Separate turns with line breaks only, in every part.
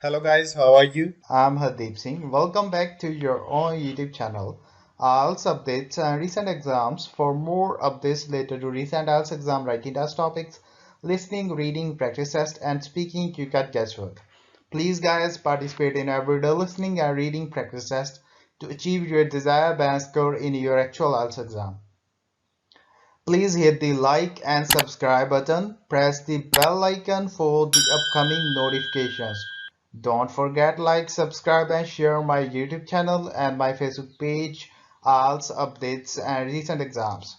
Hello guys, how are you?
I'm Hardeep Singh. Welcome back to your own YouTube channel. IELTS updates and recent exams. For more updates related to recent IELTS exam writing test topics, listening, reading, practice test, and speaking, you got guesswork. Please guys participate in everyday listening and reading practice test to achieve your desired band score in your actual IELTS exam. Please hit the like and subscribe button. Press the bell icon for the upcoming notifications. Don't forget like, subscribe and share my YouTube channel and my Facebook page, IELTS updates and recent exams.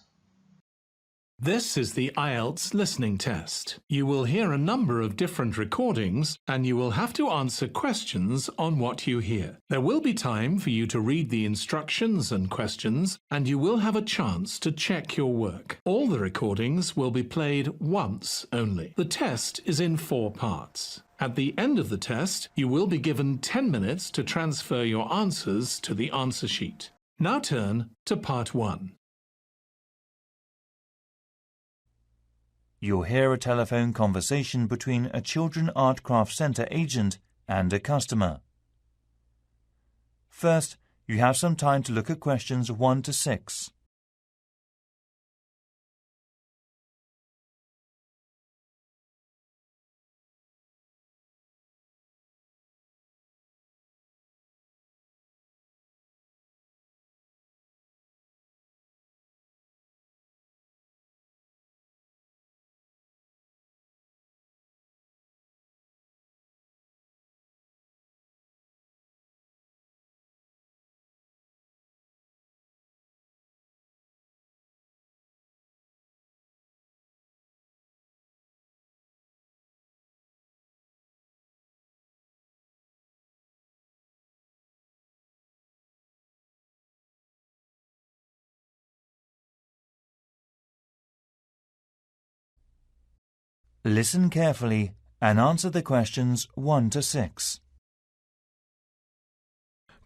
This is the IELTS listening test. You will hear a number of different recordings and you will have to answer questions on what you hear. There will be time for you to read the instructions and questions and you will have a chance to check your work. All the recordings will be played once only. The test is in 4 parts. At the end of the test, you will be given 10 minutes to transfer your answers to the answer sheet. Now turn to part 1.
You'll hear a telephone conversation between a Children Art Craft Centre agent and a customer. First, you have some time to look at questions 1 to 6. Listen carefully and answer the questions 1 to 6.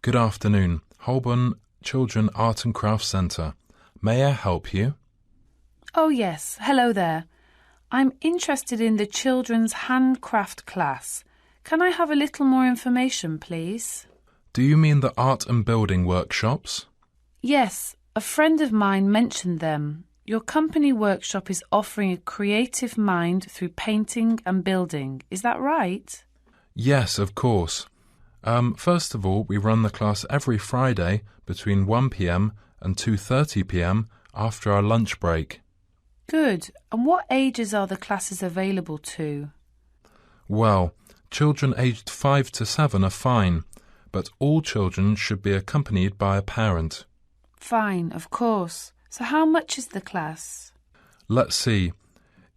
Good afternoon, Holborn Children Art and Craft Centre. May I help you?
Oh yes, hello there. I'm interested in the children's handcraft class. Can I have a little more information, please?
Do you mean the art and building workshops?
Yes, a friend of mine mentioned them. Your company workshop is offering a creative mind through painting and building. Is that right?
Yes, of course. First of all, we run the class every Friday between 1 p.m. and 2:30 p.m. after our lunch break.
Good. And what ages are the classes available to?
Well, children aged 5 to 7 are fine, but all children should be accompanied by a parent.
Fine, of course. So how much is the class?
Let's see.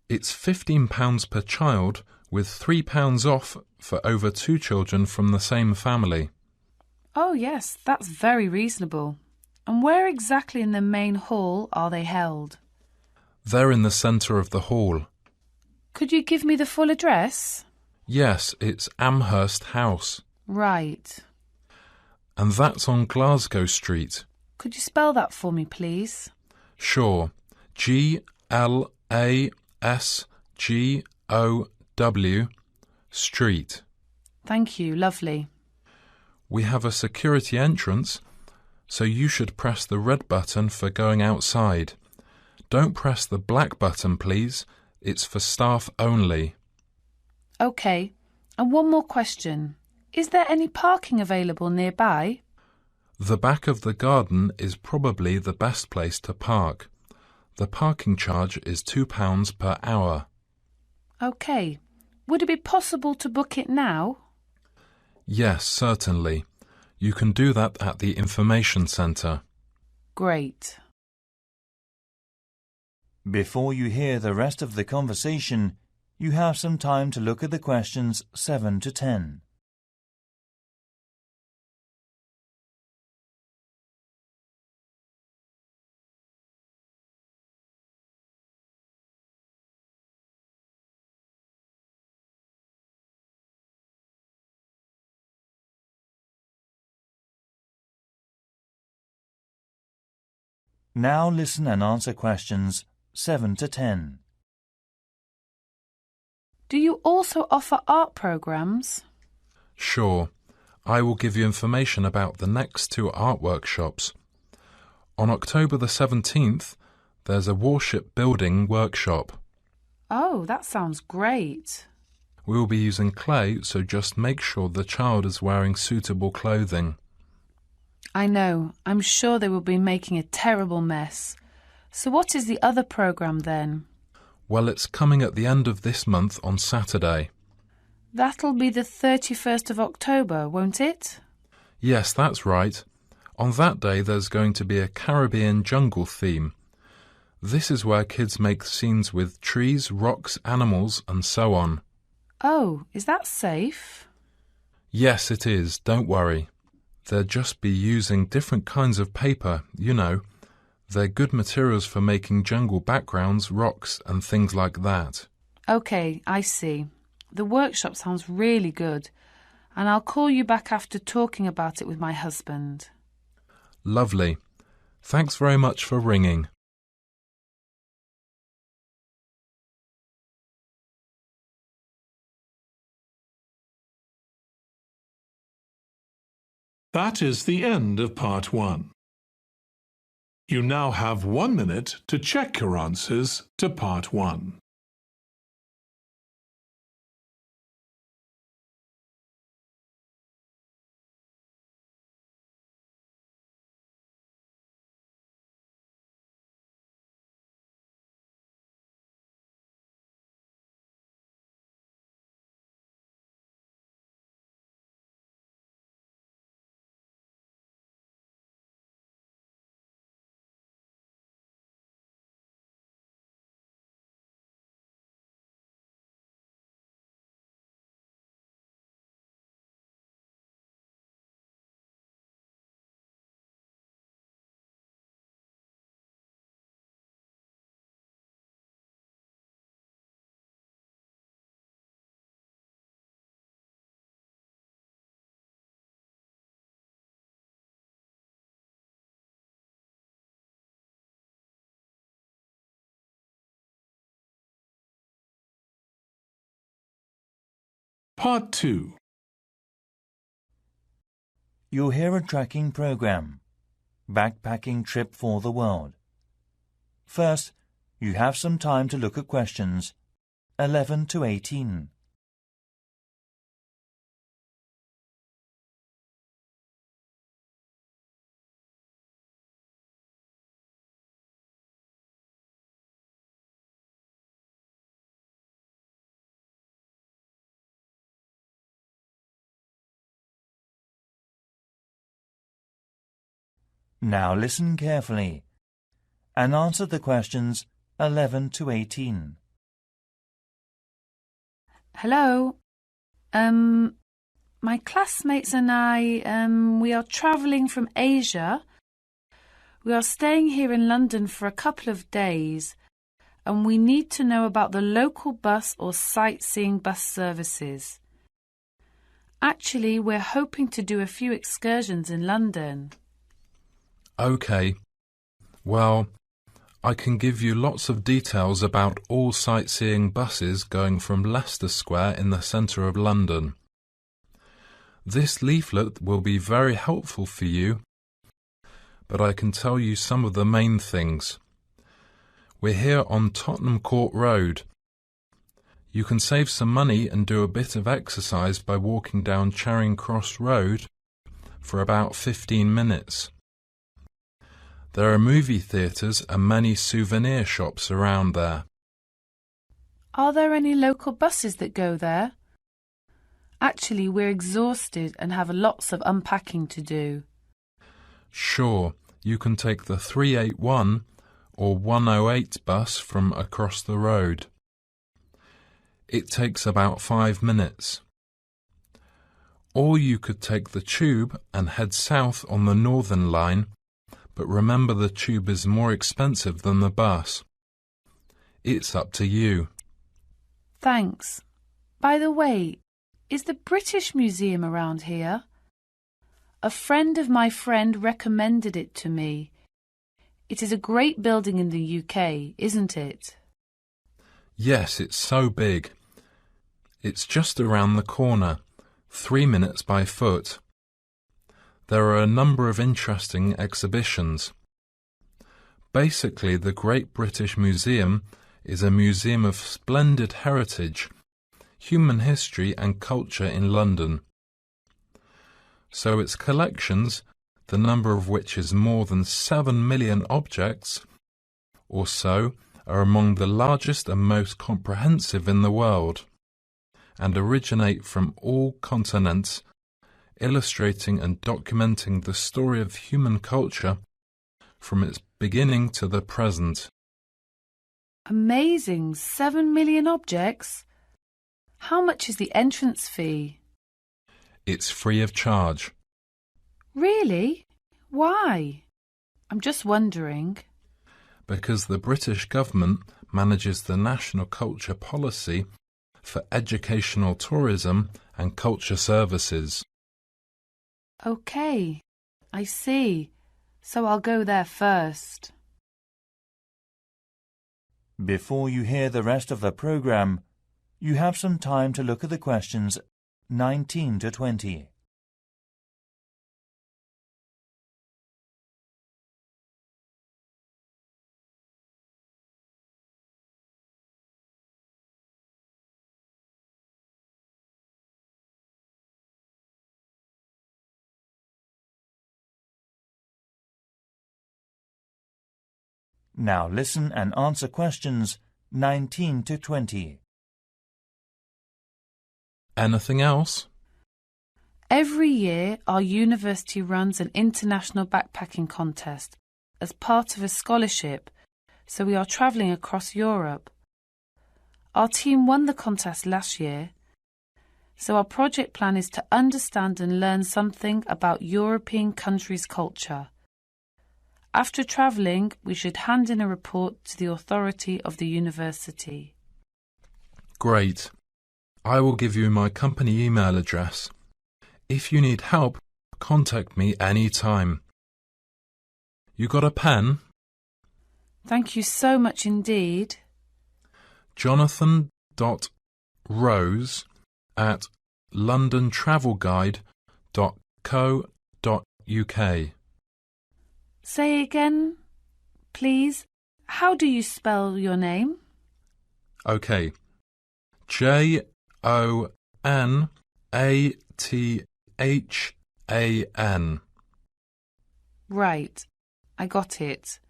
It's £15 per child with £3 off for over 2 children from the same family.
Oh yes, that's very reasonable. And where exactly in the main hall are they held?
They're in the centre of the hall.
Could you give me the full address?
Yes, it's Amherst House.
Right.
And that's on Glasgow Street.
Could you spell that for me, please?
Sure. Glasgow Street.
Thank you, lovely.
We have a security entrance, so you should press the red button for going outside. Don't press the black button, please. It's for staff only.
OK. And one more question. Is there any parking available nearby?
The back of the garden is probably the best place to park. The parking charge is £2 per hour.
OK. Would it be possible to book it now?
Yes, certainly. You can do that at the information centre.
Great.
Before you hear the rest of the conversation, you have some time to look at the questions 7 to 10. Now listen and answer questions 7 to 10.
Do you also offer art programs?
Sure, I will give you information about the next two art workshops. On October the 17th, there's a warship building workshop.
Oh, that sounds great.
We will be using clay, so just make sure the child is wearing suitable clothing.
I know. I'm sure they will be making a terrible mess. So what is the other programme then?
Well, it's coming at the end of this month on Saturday.
That'll be the 31st of October, won't it?
Yes, that's right. On that day there's going to be a Caribbean jungle theme. This is where kids make scenes with trees, rocks, animals and so on.
Oh, is that safe?
Yes, it is, don't worry. They'll just be using different kinds of paper, you know. They're good materials for making jungle backgrounds, rocks and things like that.
OK, I see. The workshop sounds really good, and I'll call you back after talking about it with my husband.
Lovely. Thanks very much for ringing.
That is the end of part 1. You now have 1 minute to check your answers to part 1. Part 2.
You'll hear a tracking program. Backpacking trip for the world. First, you have some time to look at questions 11 to 18. Now listen carefully and answer the questions 11 to 18.
Hello. My classmates and I, we are travelling from Asia. We are staying here in London for a couple of days, and we need to know about the local bus or sightseeing bus services. Actually, we're hoping to do a few excursions in London.
OK. Well, I can give you lots of details about all sightseeing buses going from Leicester Square in the centre of London. This leaflet will be very helpful for you, but I can tell you some of the main things. We're here on Tottenham Court Road. You can save some money and do a bit of exercise by walking down Charing Cross Road for about 15 minutes. There are movie theatres and many souvenir shops around there.
Are there any local buses that go there? Actually, we're exhausted and have lots of unpacking to do.
Sure, you can take the 381 or 108 bus from across the road. It takes about 5 minutes. Or you could take the tube and head south on the Northern Line, but remember the tube is more expensive than the bus. It's up to you.
Thanks. By the way, is the British Museum around here? A friend of my friend recommended it to me. It is a great building in the UK, isn't it?
Yes, it's so big. It's just around the corner. 3 minutes by foot. There are a number of interesting exhibitions. Basically, the Great British Museum is a museum of splendid heritage, human history and culture in London. So its collections, the number of which is more than 7 million objects or so, are among the largest and most comprehensive in the world, and originate from all continents, illustrating and documenting the story of human culture from its beginning to the present.
Amazing! 7 million objects? How much is the entrance fee?
It's free of charge.
Really? Why? I'm just wondering.
Because the British government manages the national culture policy for educational tourism and culture services.
OK, I see. So I'll go there first.
Before you hear the rest of the program, you have some time to look at the questions 19 to 20. Now listen and answer questions 19 to 20.
Anything else?
Every year, our university runs an international backpacking contest as part of a scholarship, so we are travelling across Europe. Our team won the contest last year, so our project plan is to understand and learn something about European countries' culture. After travelling, we should hand in a report to the authority of the university.
Great. I will give you my company email address. If you need help, contact me any time. You got a pen?
Thank you so much indeed.
jonathan.rose@londontravelguide.co.uk.
Say again, please. How do you spell your name?
OK. JONATHAN.
Right, I got it.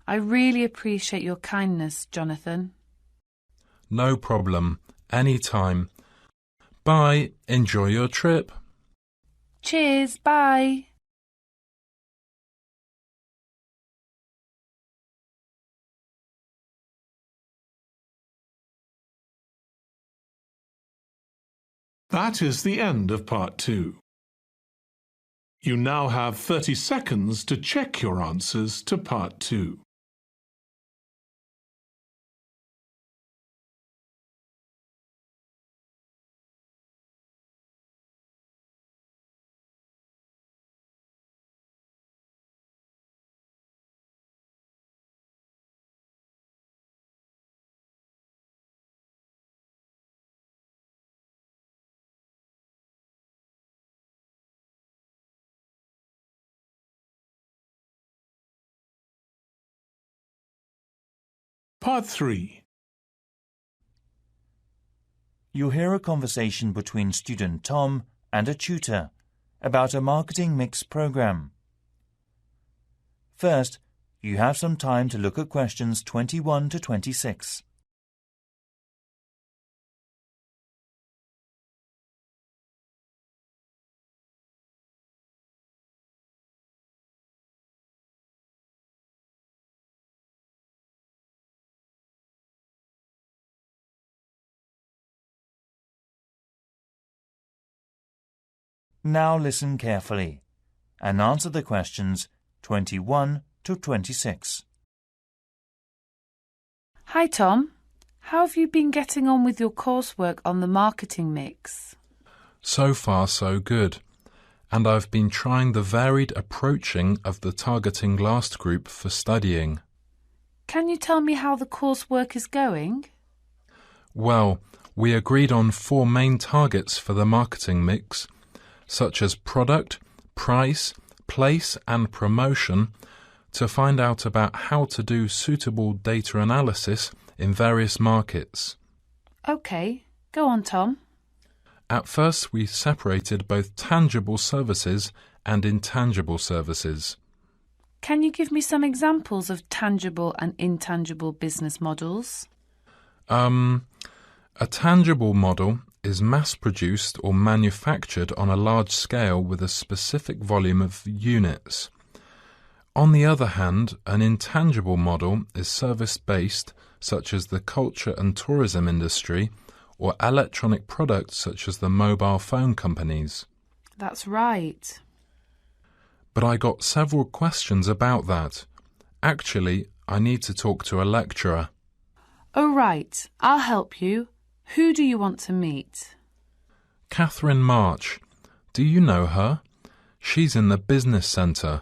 I really appreciate your kindness, Jonathan.
No problem. Any time. Bye. Enjoy your trip.
Cheers, bye.
That is the end of part 2. You now have 30 seconds to check your answers to part 2. Part 3.
You'll hear a conversation between student Tom and a tutor about a marketing mix program. First, you have some time to look at questions 21 to 26. Now listen carefully and answer the questions 21 to 26.
Hi, Tom. How have you been getting on with your coursework on the marketing mix?
So far, so good. And I've been trying the varied approaching of the targeting last group for studying.
Can you tell me how the coursework is going?
Well, We agreed on 4 main targets for the marketing mix, such as product, price, place and promotion, to find out about how to do suitable data analysis in various markets.
OK, go on, Tom.
At first, we separated both tangible services and intangible services.
Can you give me some examples of tangible and intangible business models?
A tangible model is mass-produced or manufactured on a large scale with a specific volume of units. On the other hand, an intangible model is service-based, such as the culture and tourism industry, or electronic products such as the mobile phone companies.
That's right.
But I got several questions about that. Actually, I need to talk to a lecturer.
Oh, right. I'll help you. Who do you want to meet?
Catherine March. Do you know her? She's in the business centre.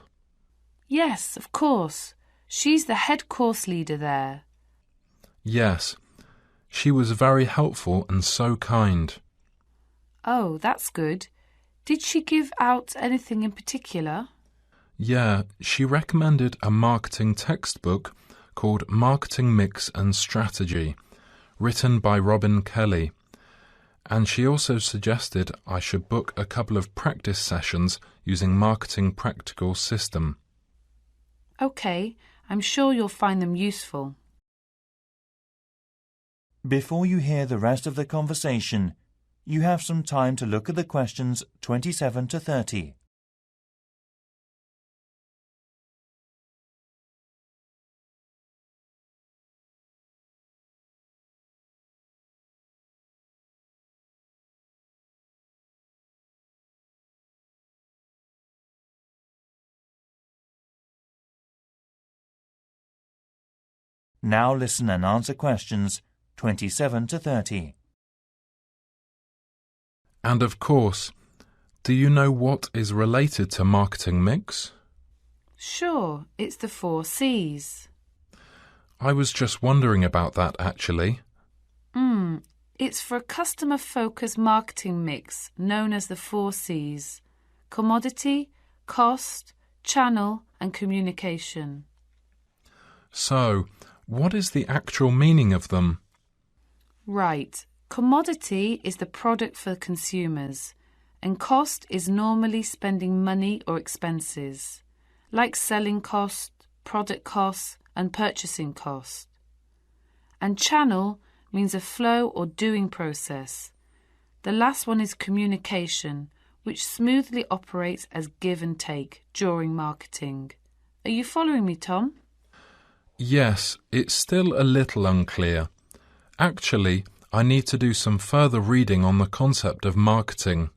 Yes, of course. She's the head course leader there.
Yes. She was very helpful and so kind.
Oh, that's good. Did she give out anything in particular?
Yeah, she recommended a marketing textbook called Marketing Mix and Strategy, written by Robin Kelly. And she also suggested I should book a couple of practice sessions using Marketing Practical System.
OK, I'm sure you'll find them useful.
Before you hear the rest of the conversation, you have some time to look at the questions 27 to 30. Now listen and answer questions 27 to 30.
And of course, do you know what is related to marketing mix?
Sure, it's the 4 C's.
I was just wondering about that actually.
It's for a customer-focused marketing mix known as the 4 C's: commodity, cost, channel and communication.
So, what is the actual meaning of them?
Right. Commodity is the product for consumers, and cost is normally spending money or expenses, like selling cost, product cost, and purchasing cost. And channel means a flow or doing process. The last one is communication, which smoothly operates as give and take during marketing. Are you following me, Tom?
Yes, it's still a little unclear. Actually, I need to do some further reading on the concept of marketing.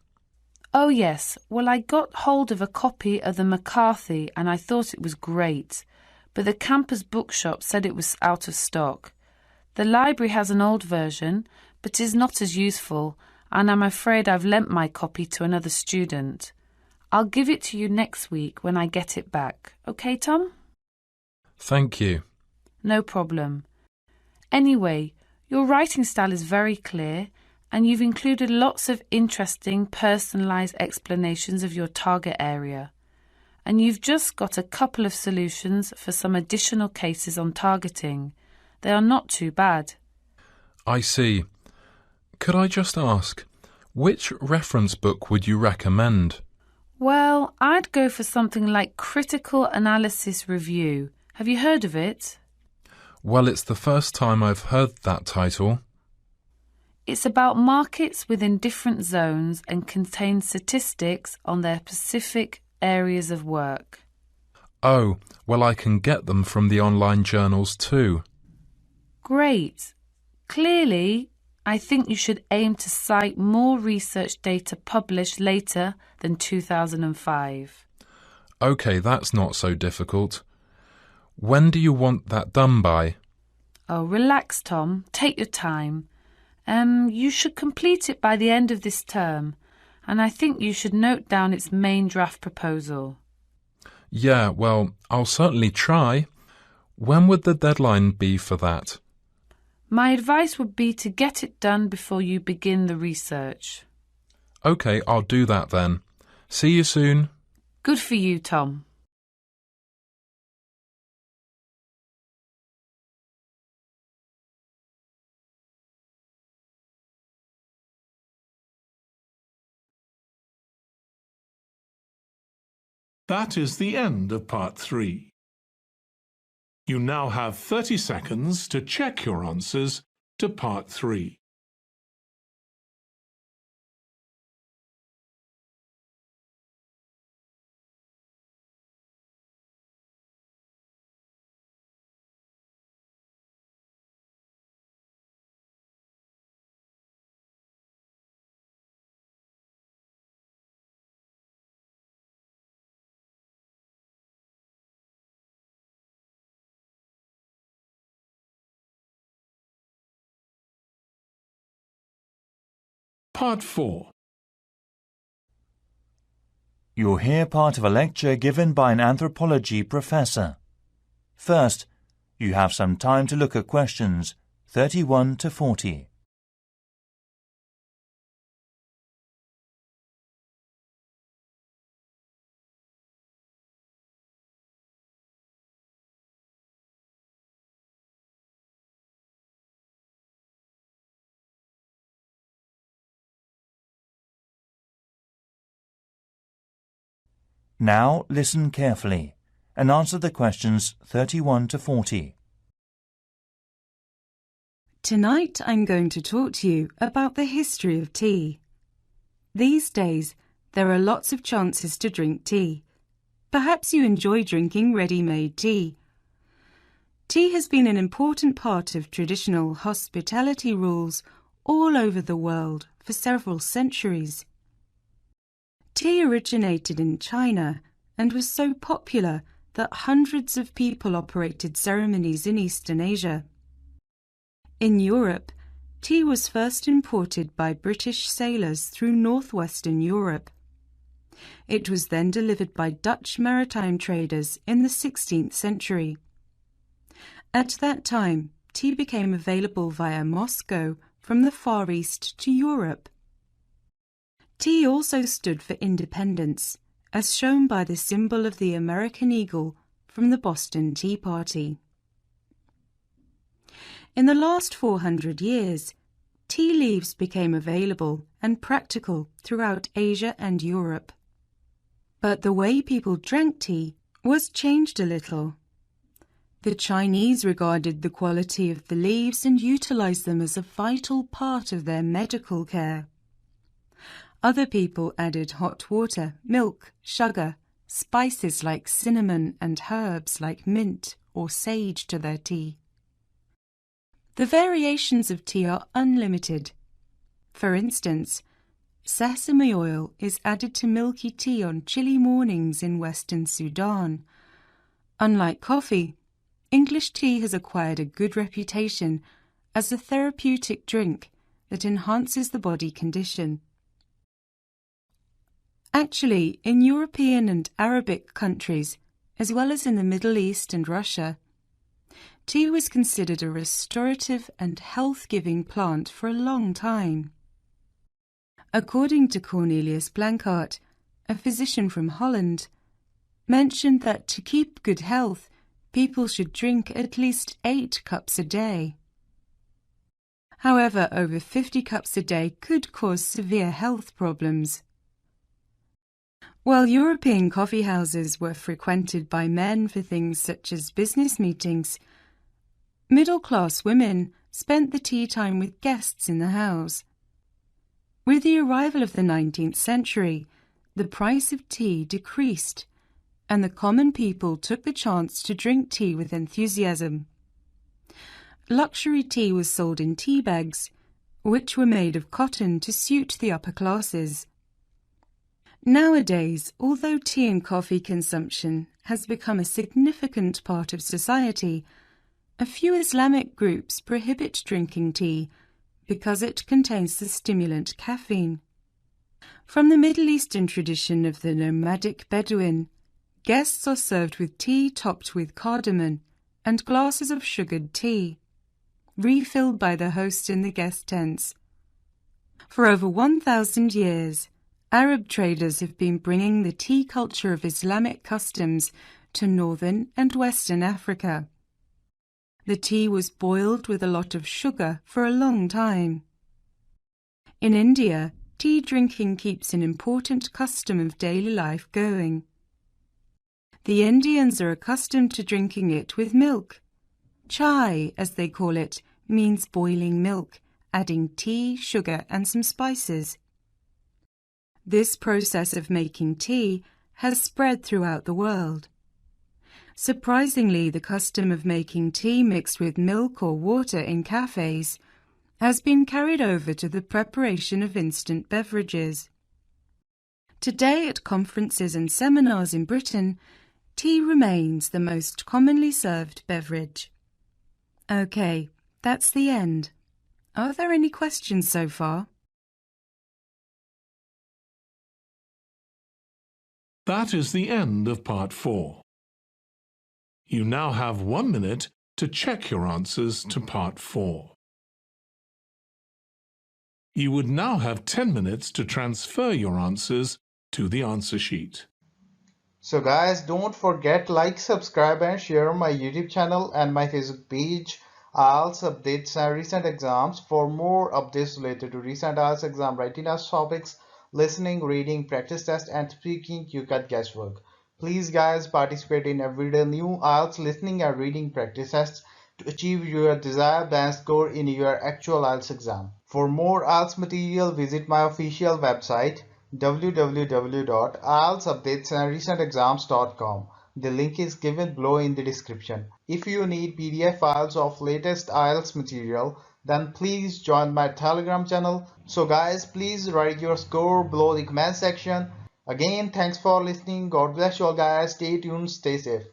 Oh yes, well I got hold of a copy of the McCarthy and I thought it was great, but the campus bookshop said it was out of stock. The library has an old version, but is not as useful, and I'm afraid I've lent my copy to another student. I'll give it to you next week when I get it back. OK, Tom?
Thank you.
No problem. Anyway, your writing style is very clear, and you've included lots of interesting, personalised explanations of your target area. And you've just got a couple of solutions for some additional cases on targeting. They are not too bad.
I see. Could I just ask, which reference book would you recommend?
Well, I'd go for something like Critical Analysis Review. Have you heard of it?
Well, it's the first time I've heard that title.
It's about markets within different zones and contains statistics on their specific areas of work.
Oh, well, I can get them from the online journals too.
Great. Clearly, I think you should aim to cite more research data published later than 2005.
OK, that's not so difficult. When do you want that done by?
Oh, relax, Tom. Take your time. You should complete it by the end of this term, and I think you should note down its main draft proposal.
Yeah, well, I'll certainly try. When would the deadline be for that?
My advice would be to get it done before you begin the research.
OK, I'll do that then. See you soon.
Good for you, Tom.
That is the end of part 3. You now have 30 seconds to check your answers to part 3. Part 4.
You'll hear part of a lecture given by an anthropology professor. First, you have some time to look at questions 31 to 40. Now listen carefully and answer the questions 31 to 40.
Tonight I'm going to talk to you about the history of tea. These days, there are lots of chances to drink tea. Perhaps you enjoy drinking ready-made tea. Tea has been an important part of traditional hospitality rules all over the world for several centuries. Tea originated in China and was so popular that hundreds of people operated ceremonies in Eastern Asia. In Europe, tea was first imported by British sailors through northwestern Europe. It was then delivered by Dutch maritime traders in the 16th century. At that time, tea became available via Moscow from the Far East to Europe. Tea also stood for independence, as shown by the symbol of the American eagle from the Boston Tea Party. In the last 400 years, tea leaves became available and practical throughout Asia and Europe. But the way people drank tea was changed a little. The Chinese regarded the quality of the leaves and utilized them as a vital part of their medical care. Other people added hot water, milk, sugar, spices like cinnamon and herbs like mint or sage to their tea. The variations of tea are unlimited. For instance, sesame oil is added to milky tea on chilly mornings in Western Sudan. Unlike coffee, English tea has acquired a good reputation as a therapeutic drink that enhances the body condition. Actually, in European and Arabic countries, as well as in the Middle East and Russia, tea was considered a restorative and health-giving plant for a long time. According to Cornelius Blanchart, a physician from Holland, mentioned that to keep good health, people should drink at least 8 cups a day. However, over 50 cups a day could cause severe health problems. While European coffee houses were frequented by men for things such as business meetings, middle-class women spent the tea time with guests in the house. With the arrival of the 19th century, the price of tea decreased, and the common people took the chance to drink tea with enthusiasm. Luxury tea was sold in tea bags, which were made of cotton to suit the upper classes. Nowadays, although tea and coffee consumption has become a significant part of society, a few Islamic groups prohibit drinking tea because it contains the stimulant caffeine. From the Middle Eastern tradition of the nomadic Bedouin, guests are served with tea topped with cardamom and glasses of sugared tea. refilled by the host in the guest tense. For over 1,000 years, Arab traders have been bringing the tea culture of Islamic customs to northern and western Africa. The tea was boiled with a lot of sugar for a long time. In India, tea drinking keeps an important custom of daily life going. The Indians are accustomed to drinking it with milk. Chai, as they call it, means boiling milk, adding tea, sugar and some spices. This process of making tea has spread throughout the world. Surprisingly, the custom of making tea mixed with milk or water in cafes has been carried over to the preparation of instant beverages. Today, at conferences and seminars in Britain, tea remains the most commonly served beverage. Okay, that's the end. Are there any questions so far?
That is the end of part 4. You now have 1 minute to check your answers to part 4. You would now have 10 minutes to transfer your answers to the answer sheet.
So guys, don't forget like, subscribe and share my YouTube channel and my Facebook page, IELTS updates and recent exams. For more updates related to recent IELTS exam writing test topics, listening, reading, practice test and speaking, you got guesswork. Please guys, participate in everyday new IELTS listening and reading practice tests to achieve your desired band score in your actual IELTS exam. For more IELTS material, visit my official website www.ieltsupdatesandrecentexams.com. The link is given below in the description. If you need PDF files of latest IELTS material, then please join my Telegram channel. So guys, please write your score below the comment section. Again, thanks for listening. God bless you all guys. Stay tuned, stay safe.